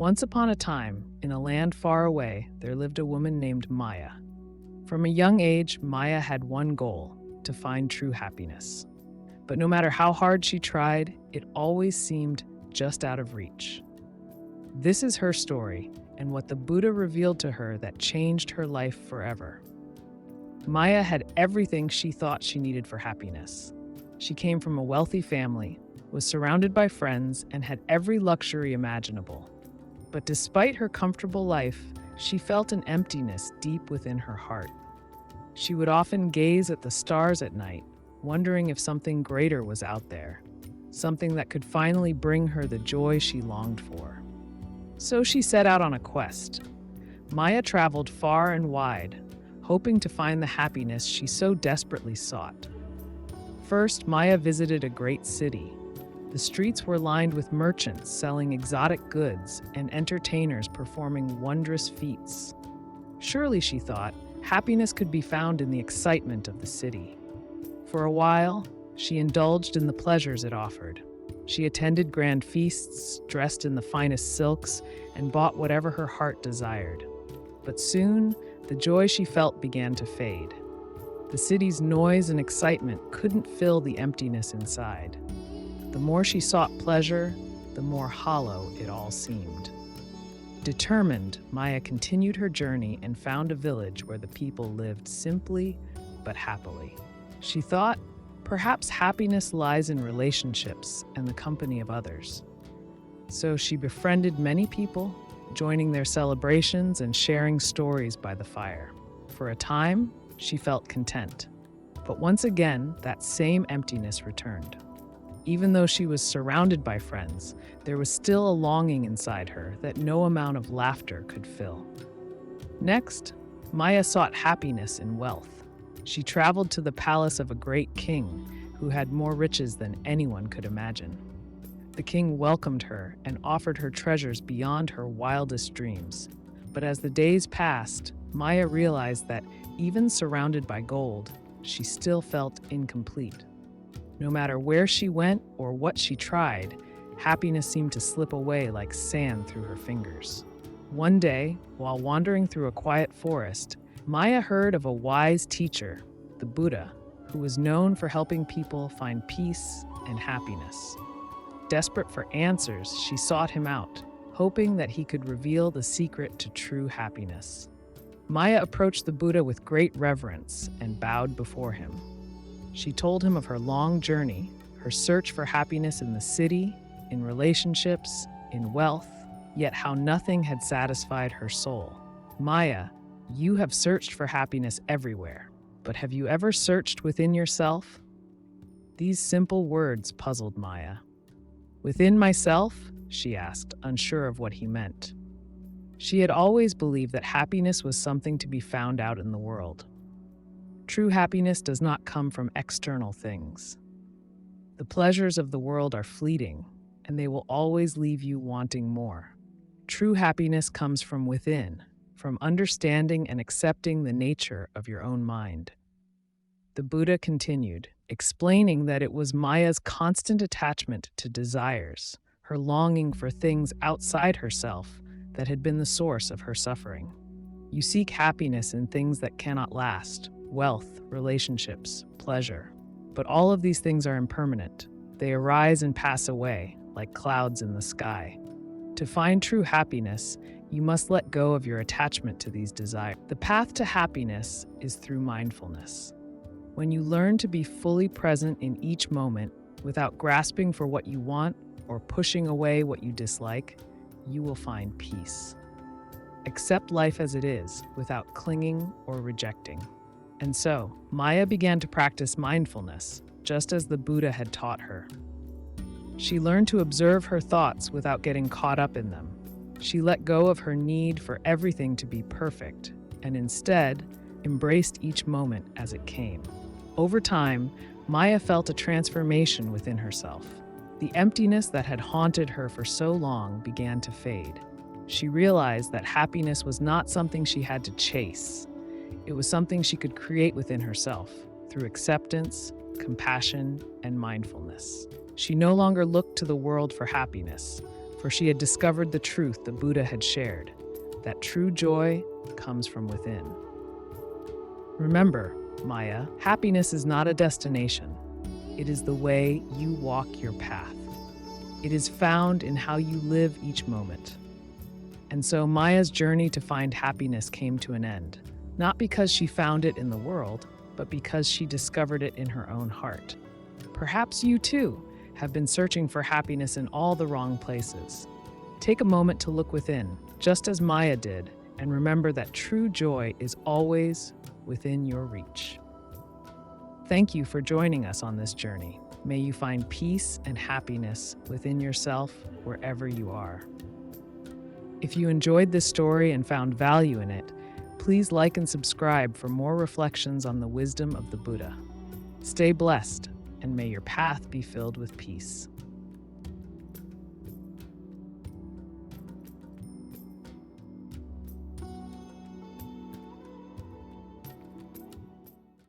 Once upon a time, in a land far away, there lived a woman named Maya. From a young age, Maya had one goal: to find true happiness. But no matter how hard she tried, it always seemed just out of reach. This is her story and what the Buddha revealed to her that changed her life forever. Maya had everything she thought she needed for happiness. She came from a wealthy family, was surrounded by friends, and had every luxury imaginable. But despite her comfortable life, she felt an emptiness deep within her heart. She would often gaze at the stars at night, wondering if something greater was out there, something that could finally bring her the joy she longed for. So she set out on a quest. Maya traveled far and wide, hoping to find the happiness she so desperately sought. First, Maya visited a great city. The streets were lined with merchants selling exotic goods and entertainers performing wondrous feats. Surely, she thought, happiness could be found in the excitement of the city. For a while, she indulged in the pleasures it offered. She attended grand feasts, dressed in the finest silks, and bought whatever her heart desired. But soon, the joy she felt began to fade. The city's noise and excitement couldn't fill the emptiness inside. The more she sought pleasure, the more hollow it all seemed. Determined, Maya continued her journey and found a village where the people lived simply but happily. She thought, perhaps happiness lies in relationships and the company of others. So she befriended many people, joining their celebrations and sharing stories by the fire. For a time, she felt content. But once again, that same emptiness returned. Even though she was surrounded by friends, there was still a longing inside her that no amount of laughter could fill. Next, Maya sought happiness in wealth. She traveled to the palace of a great king who had more riches than anyone could imagine. The king welcomed her and offered her treasures beyond her wildest dreams. But as the days passed, Maya realized that even surrounded by gold, she still felt incomplete. No matter where she went or what she tried, happiness seemed to slip away like sand through her fingers. One day, while wandering through a quiet forest, Maya heard of a wise teacher, the Buddha, who was known for helping people find peace and happiness. Desperate for answers, she sought him out, hoping that he could reveal the secret to true happiness. Maya approached the Buddha with great reverence and bowed before him. She told him of her long journey, her search for happiness in the city, in relationships, in wealth, yet how nothing had satisfied her soul. Maya, you have searched for happiness everywhere, but have you ever searched within yourself? These simple words puzzled Maya. Within myself? She asked, unsure of what he meant. She had always believed that happiness was something to be found out in the world. True happiness does not come from external things. The pleasures of the world are fleeting, and they will always leave you wanting more. True happiness comes from within, from understanding and accepting the nature of your own mind. The Buddha continued, explaining that it was Maya's constant attachment to desires, her longing for things outside herself, that had been the source of her suffering. You seek happiness in things that cannot last: wealth, relationships, pleasure. But all of these things are impermanent. They arise and pass away, like clouds in the sky. To find true happiness, you must let go of your attachment to these desires. The path to happiness is through mindfulness. When you learn to be fully present in each moment, without grasping for what you want or pushing away what you dislike, you will find peace. Accept life as it is, without clinging or rejecting. And so, Maya began to practice mindfulness, just as the Buddha had taught her. She learned to observe her thoughts without getting caught up in them. She let go of her need for everything to be perfect, and instead, embraced each moment as it came. Over time, Maya felt a transformation within herself. The emptiness that had haunted her for so long began to fade. She realized that happiness was not something she had to chase. It was something she could create within herself through acceptance, compassion, and mindfulness. She no longer looked to the world for happiness, for she had discovered the truth the Buddha had shared, that true joy comes from within. Remember, Maya, happiness is not a destination. It is the way you walk your path. It is found in how you live each moment. And so Maya's journey to find happiness came to an end, not because she found it in the world, but because she discovered it in her own heart. Perhaps you too have been searching for happiness in all the wrong places. Take a moment to look within, just as Maya did, and remember that true joy is always within your reach. Thank you for joining us on this journey. May you find peace and happiness within yourself wherever you are. If you enjoyed this story and found value in it, please like and subscribe for more reflections on the wisdom of the Buddha. Stay blessed, and may your path be filled with peace.